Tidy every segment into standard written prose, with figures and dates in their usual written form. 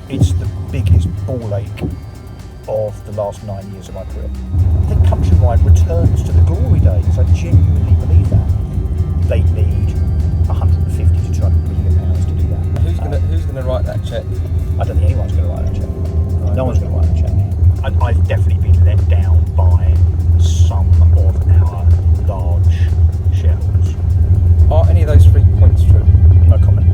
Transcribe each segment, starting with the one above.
it's the biggest ball ache of the last 9 years of my career. I think Countrywide returns to the glory days. I genuinely believe that. They need 150 to 200 million pounds to do that. Who's gonna write that check? I don't think anyone's going to write that check. Right. No one's going to write that check. I've definitely been let down by some of our large shareholders. Are any of those 3 points true? No comment.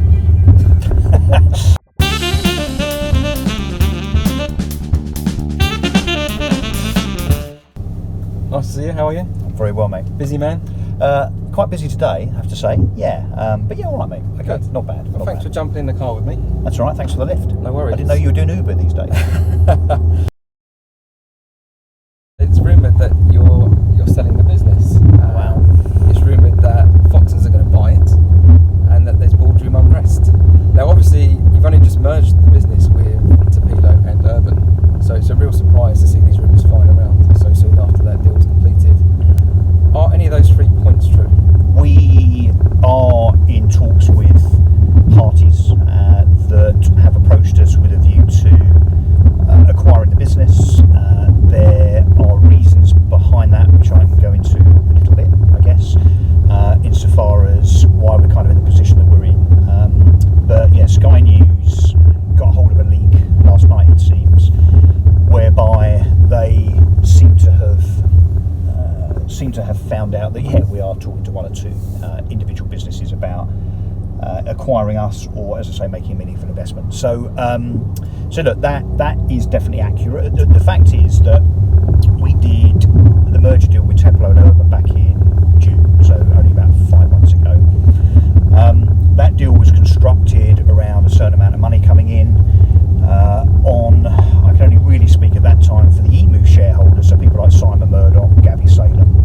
Nice to see you. How are you? I'm very well, mate. Busy man? Quite busy today, I have to say. Yeah, but yeah, all right, mate. Okay, Good. not bad. Well, not thanks bad. for jumping in the car with me. That's all right. Thanks for the lift. No worries. I didn't know you were doing Uber these days. It's rumoured that you're selling the business. Wow. It's rumoured that Foxtons are going to buy it, and that there's boardroom unrest. Now, obviously, you've only just merged the business with Tepilo and Urban, so it's a real surprise to see these rumours flying around so soon after that deal's completed. Are any of those 3 points true? We are in talks with parties that have approached us with a view to acquiring the business. There are reasons behind that, which I can go into a little bit, I guess, insofar as why we're kind of in the position that we're in. But yeah, Sky News got hold of a leak last night, it seems, whereby they seem to have found out that we are talking to 1 or 2 individual businesses about acquiring us, or as I say, making a meaningful investment. So look, that is definitely accurate. The fact is that we did the merger deal with Tepilo and Urban back in June, so only about 5 months ago. That deal was constructed around a certain amount of money coming in. I can only really speak at that time for the Emoov shareholders, so people like Simon Murdoch, Gabby Salem,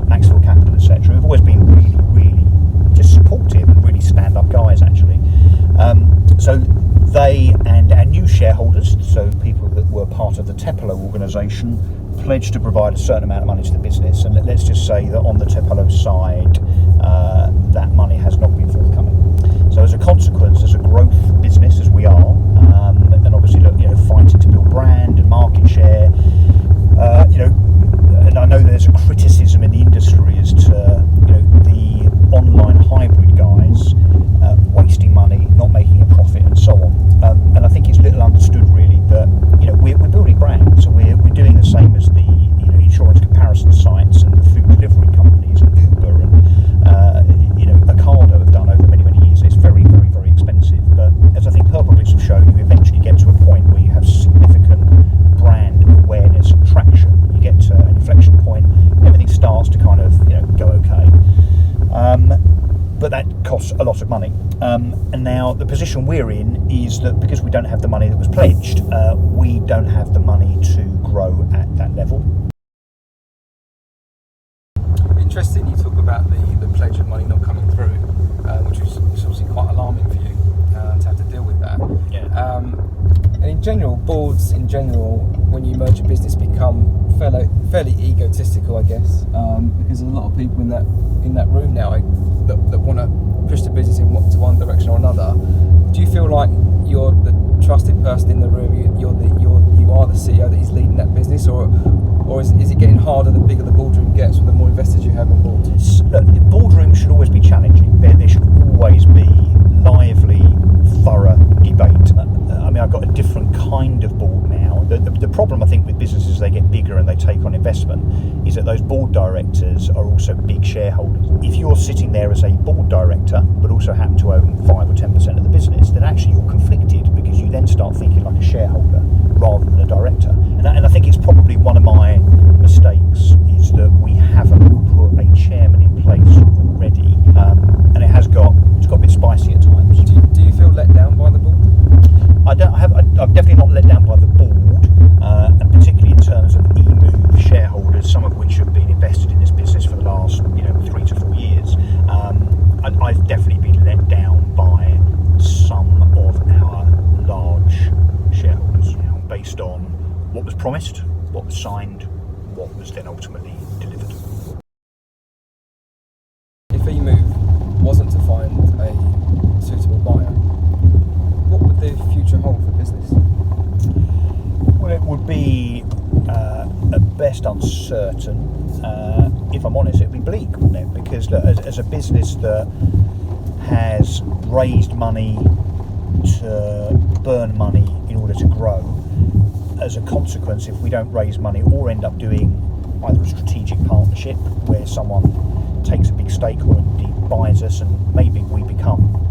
Maxwell Capital, etc., who've always been really, really just supportive and really stand-up guys, actually. So they and our new shareholders, so people that were part of the Tepilo organisation, pledged to provide a certain amount of money to the business. And let's just say that on the Tepilo side, that money has not been forthcoming. So as a consequence, as a growth business, as we are, and obviously fighting to build brand and market share, and I know there's a criticism in the industry as to the online hybrid guys wasting money, not making a profit, and so on. And I think it's little understood really that we're building brand, so we're doing the same as the insurance comparison sites and the food delivery companies and Uber and Ocado have done over many, many years. It's very, very, very expensive, but as I think Purplebricks have shown, you eventually get to a point where you have significant brand awareness and traction. You get to an inflection point, everything starts to kind of go okay. But that costs a lot of money. And now the position we're in is that because we don't have the money that was pledged, we don't have the money to grow at that level. Interesting you talk about the pledge of money not coming through, which is obviously quite alarming for you to have to deal with that. Yeah. And in general, boards in general, when you merge a business, become fairly egotistical, I guess, because there's a lot of people in that room now that want to push the business in one direction or another. Do you feel like you're the trusted person in the room? You are the CEO that is leading that business, or is it getting harder the bigger the boardroom gets, or the more investors you have on board? Look, the boardroom should always be challenging. There should always be lively, thorough debate. I've got a different kind of board now. The problem I think with businesses as they get bigger and they take on investment is that those board directors are also big shareholders. If you're sitting there as a board director but also happen to own 5 or 10% of the business, then actually you're conflicted, because you then start thinking like a shareholder rather than a director. And I think it's probably one of my mistakes is that we haven't put a chairman in place already, and it's got a bit spicy at times. Do you feel let down by the board? I'm definitely not let down by the board, and particularly in terms of Emoov shareholders, some of which have been invested in this business for the last 3 to 4 years. I've definitely been let down by some of our large shareholders, based on what was promised, what was signed, what was then ultimately delivered. If Emoov wasn't to find a suitable buyer, what would the future hold for business? best uncertain. If I'm honest, it'd be bleak, wouldn't it? Because look, as a business that has raised money to burn money in order to grow, as a consequence, if we don't raise money or end up doing either a strategic partnership where someone takes a big stake or indeed buys us, and maybe we become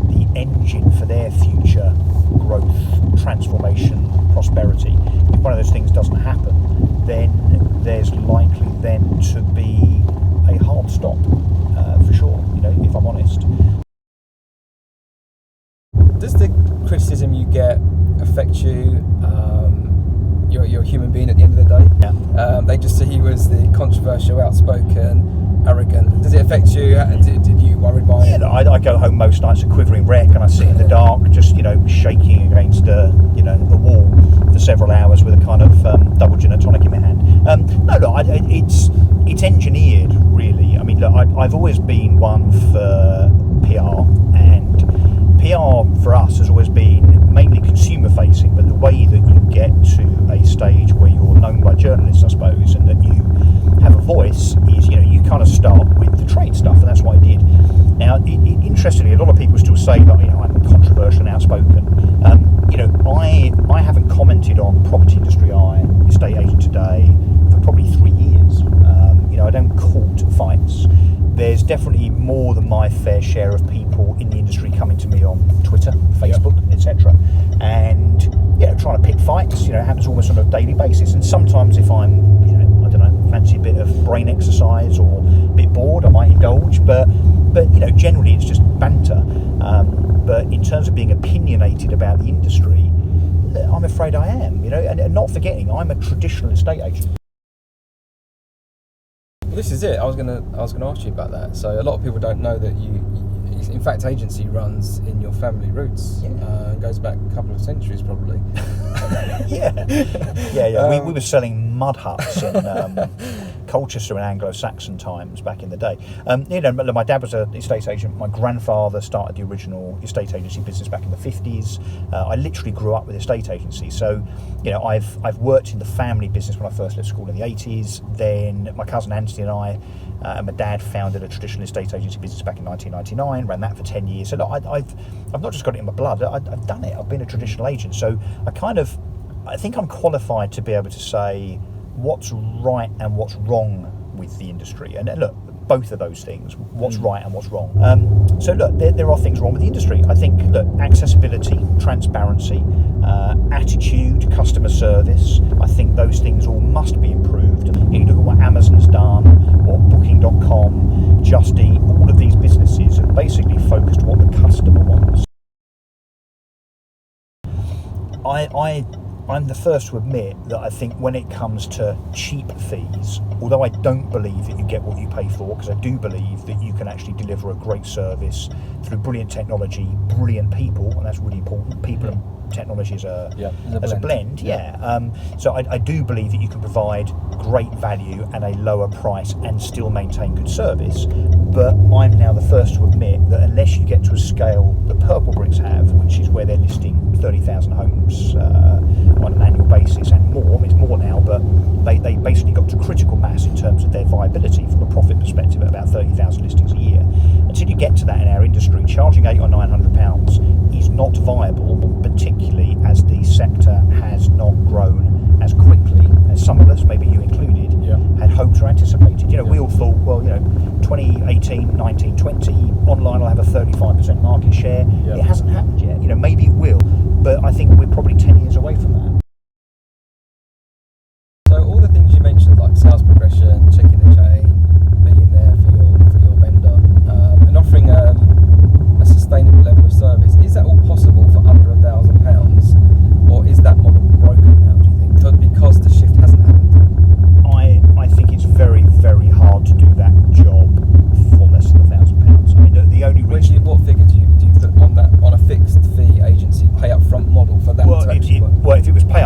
the engine for their future growth, transformation, prosperity. If one of those things doesn't happen, then there's likely then to be a hard stop, for sure, if I'm honest. Does the criticism you get affect you? You're a human being at the end of the day. Yeah. They just see you as the controversial, outspoken, arrogant. Does it affect you? Did you worried by it? Yeah, I go home most nights a quivering wreck, and I sit in the dark, just shaking against the wall for several hours with a kind of double gin and tonic in my hand. No, look, it's engineered, really. I mean, look, I've always been one for PR, and PR for us has always been mainly consumer facing, but the way that you get to a stage where you're known by journalists, I suppose, and that you have a voice is, you kind of start with the trade stuff, and that's what I did. Now, interestingly, a lot of people still say that I'm controversial and outspoken. I haven't commented on Property Industry Eye, Estate Agent Today for probably 3 years. I don't court fights. There's definitely more than my fair share of people in the industry coming to me on Twitter, Facebook, etc. And trying to pick fights. It happens almost on a daily basis. And sometimes if I'm, I don't know, fancy a bit of brain exercise or a bit bored, I might indulge. But generally it's just banter. But in terms of being opinionated about the industry, I'm afraid I am. And not forgetting, I'm a traditional estate agent. This is it. I was gonna ask you about that. So a lot of people don't know that you in fact, agency runs in your family roots. Goes back a couple of centuries probably. Yeah. We were selling mud huts in Colchester in Anglo-Saxon times back in the day. My dad was an estate agent. My grandfather started the original estate agency business back in the 50s. I literally grew up with estate agency. So, I've worked in the family business when I first left school in the 80s. Then my cousin Anthony and I and my dad founded a traditional estate agency business back in 1999, ran that for 10 years. So look, I've not just got it in my blood, I've done it. I've been a traditional agent. So I think I'm qualified to be able to say what's right and what's wrong with the industry. And look, both of those things, what's right and what's wrong. So look, there are things wrong with the industry. I think, look, accessibility, transparency, attitude, customer service, I think those things all must be improved. You look at what Amazon's done, what Booking.com, Just Eat, all of these businesses have basically focused on what the customer wants. I'm the first to admit that I think when it comes to cheap fees, although I don't believe that you get what you pay for, because I do believe that you can actually deliver a great service through brilliant technology, brilliant people, and that's really important. People and technology as a blend. So I do believe that you can provide great value at a lower price and still maintain good service. But I'm now the first to admit that unless you get to a scale that Purple Bricks have, which is where they're listing 30,000 homes on an annual basis and more, it's more now, but they basically got to critical mass in terms of their viability from a profit perspective at about 30,000 listings a year. Until you get to that in our industry, charging £800 or £900 is not viable, particularly as the sector has not grown as quickly as some of us, maybe you included, had hoped or anticipated. We all thought, 2018, 19, 20, online will have a 35% market share. It hasn't happened yet. Maybe it will, but I think we're probably 10 years away from that. So all the things you mentioned, like sales progression, checking the chain, being there for your vendor, and offering a sustainable level of service, is that all possible for under £1,000, or is that model broken now, do you think, because the shift hasn't happened? I think it's very, very hard to do that job for less than £1,000. I mean, the only reason... What figure do you put on that, on a fixed fee agency pay up front model for that to actually work? Well, if it was pay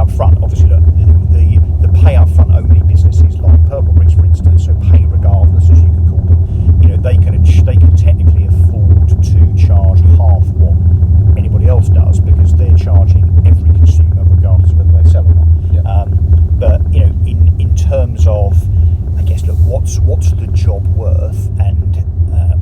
what's the job worth, and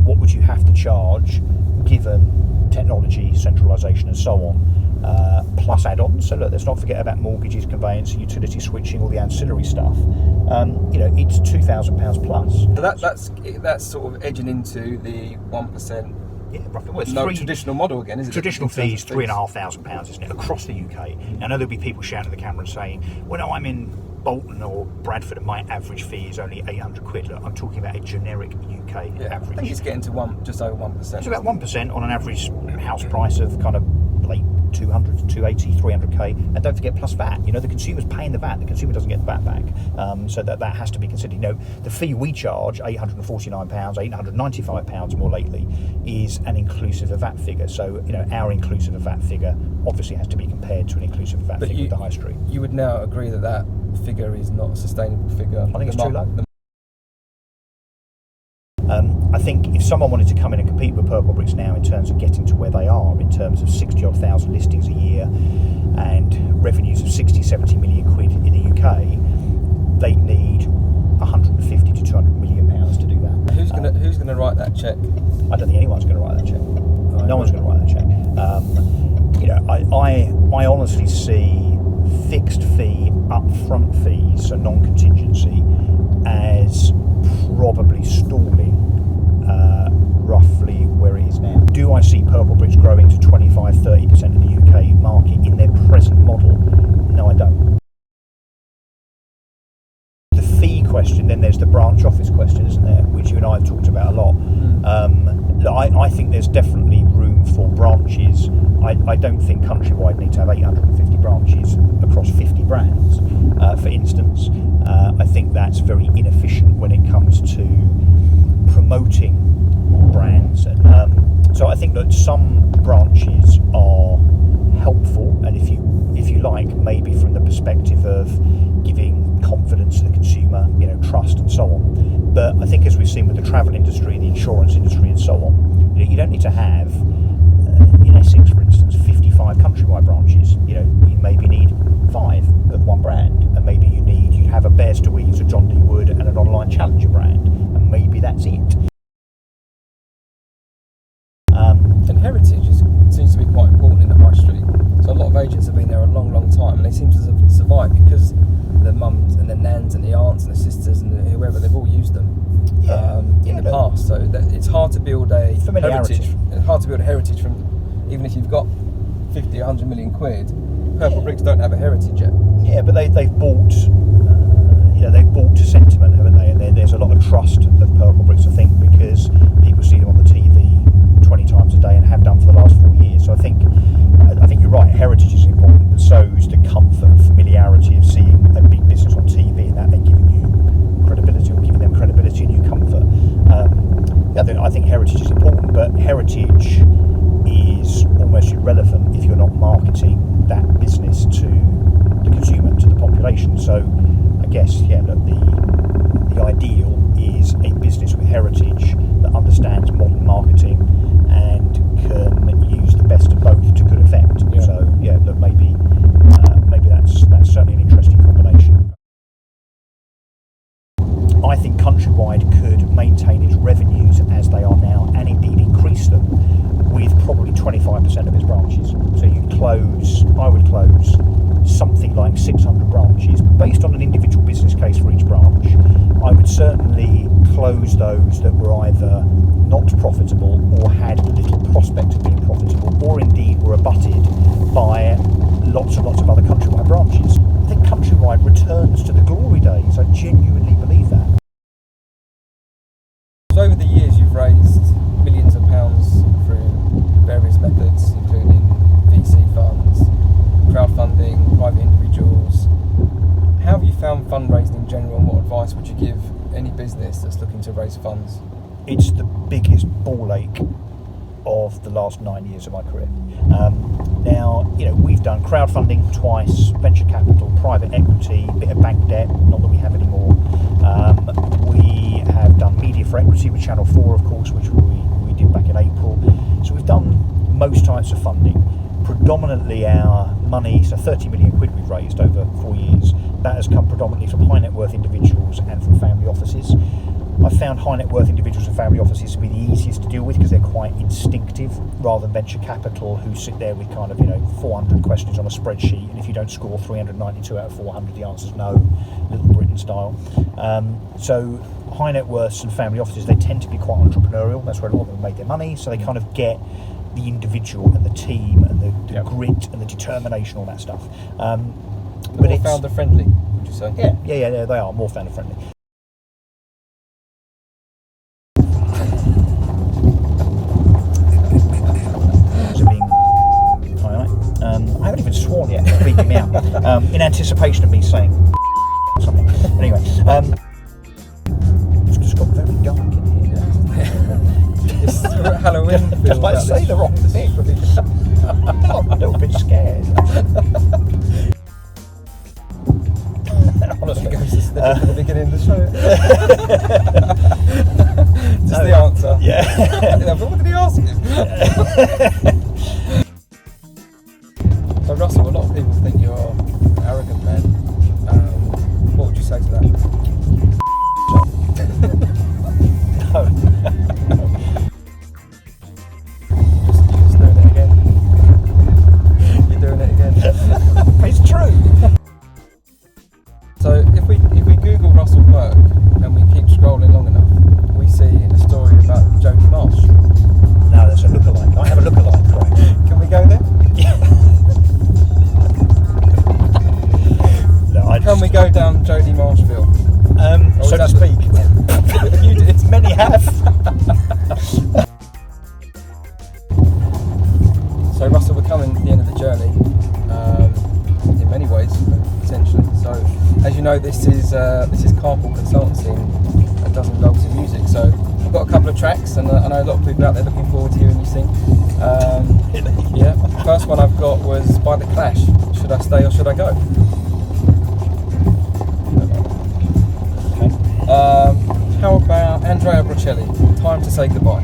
what would you have to charge given technology, centralisation, and so on, plus add-ons. So look, let's not forget about mortgages, conveyance, utility switching, all the ancillary stuff. It's £2,000 plus. So that's sort of edging into the 1%. Yeah, roughly. Well, it's traditional model again, isn't it? Traditional fees, £3,500, isn't it, across the UK? I know there'll be people shouting at the camera and saying, well, no, I'm in Bolton or Bradford and my average fee is only £800. Look, I'm talking about a generic UK average. I think it's getting to just over 1%. It's about 1% on an average house price of kind of late 200, 280, 300k, and don't forget plus VAT. The consumer's paying the VAT. The consumer doesn't get the VAT back, so that has to be considered. The fee we charge, £849, £895 more lately, is an inclusive of VAT figure. So our inclusive of VAT figure obviously has to be compared to an inclusive of VAT figure with the high street. You would now agree that figure is not a sustainable figure. I think it's too low. I think if someone wanted to come in and compete with Purple Bricks now in terms of getting to where they are, in terms of 60-odd thousand listings a year and revenues of 60, 70 million quid in the UK, they'd need 150 to 200 million pounds to do that. Who's gonna write that check? I don't think anyone's going to write that check. No one's going to write that check. I honestly see fixed fee, upfront fees, so non-contingency, as probably stalling roughly where it is now. Do I see Purple Bricks growing to 25-30% of the UK market in their present model? No, I don't. The fee question, then there's the branch office question, isn't there, which you and I have talked about a lot. I think there's definitely room for branches. I don't think Countrywide need to have 850 branches across 50 brands, for instance. I think that's very inefficient when it comes to promoting brands. So I think that some branches are helpful, and if you like, maybe from the perspective of giving confidence to the consumer, trust and so on. But I think, as we've seen with the travel industry, the insurance industry and so on, you don't need to have, in Essex, for instance, 55 Countrywide branches. You maybe need 5 of one brand, and maybe you have a Bears to Weeds, a John D. Wood, and an online challenger brand, and maybe that's it. And heritage seems to be quite important in the high street. So a lot of agents have been there a long, long time, and they seem to have survived because the mums and the nans and the aunts and the sisters and whoever, they've all used them in the past. So it's hard to build a heritage. It's hard to build a heritage from, even if you've got 50, 100 million quid. Purple Bricks don't have a heritage yet. Yeah, but they've bought. They've bought sentiment, haven't they? And there's a lot of trust of Purple Bricks, I think, because people see them on the TV 20 times a day and have done for the last 4 years. So I think you're right. Heritage is important, but so is the comfort and familiarity of seeing a big business on TV, and that they're giving you credibility, or giving them credibility and you comfort. I think heritage is important, but heritage is almost irrelevant if you're not marketing that business to the consumer, to the population. So I guess, the ideal is a business with heritage that understands modern marketing and can use the best of both to good effect. Yeah. So maybe that's certainly an interesting combination. I think Countrywide could maintain its revenues as they are now, and indeed increase them, with probably 25% of its branches. So I would close something like 600 branches, but based on an individual business case for each branch, I would certainly close those that were either not profitable or had little prospect of being profitable, or indeed were abutted by lots and lots of other Countrywide branches. I think Countrywide returns to the glory days. I genuinely believe that. So over the years you've raised millions of pounds through various methods, including VC funds, crowdfunding, private individuals. How have you found fundraising in general, and what advice would you give any business that's looking to raise funds? It's the biggest ball ache of the last 9 years of my career. We've done crowdfunding twice, venture capital, private equity, a bit of bank debt, not that we have anymore. We have done media for equity with Channel 4, of course, which we did back in April. So we've done most types of funding. Predominantly our money, so 30 million quid we've raised over 4 years, that has come predominantly from high net worth individuals and from family offices. I found high net worth individuals and family offices to be the easiest to deal with because they're quite instinctive, rather than venture capital, who sit there with kind of 400 questions on a spreadsheet, and if you don't score 392 out of 400, the answer's no, Little Britain style. So high net worths and family offices, they tend to be quite entrepreneurial. That's where a lot of them make their money. So they kind of get the individual and the team and the grit and the determination, all that stuff. But it's founder friendly, would you say? Yeah, they are more founder friendly. I haven't even sworn yet, they're beeping me out, in anticipation of me saying something. Anyway, it's just got very dark in here. It's Halloween. Just like say the wrong thing. I'm a little bit scared. Honestly, goes to the beginning of the show. Just the answer. Yeah. But what did he ask you? So Russell, a lot of people think you're an arrogant man. What would you say to that? No. Just doing it again. You're doing it again. It's true. So if we Google Russell Quirk and we keep scrolling long enough, we see a story about Jodie Marsh. No, that's a lookalike. I have a lookalike, right? Can we go there? Can we go down Jodie Marshville? So to speak. Many have. So Russell, we're coming to the end of the journey, in many ways, potentially. So, as you know, this is Carpool Consultancy and does involve some music. So I've got a couple of tracks, and I know a lot of people out there looking forward to hearing you sing. Yeah. First one I've got was by The Clash. Should I stay or should I go? How about Andrea Bocelli, Time to Say Goodbye?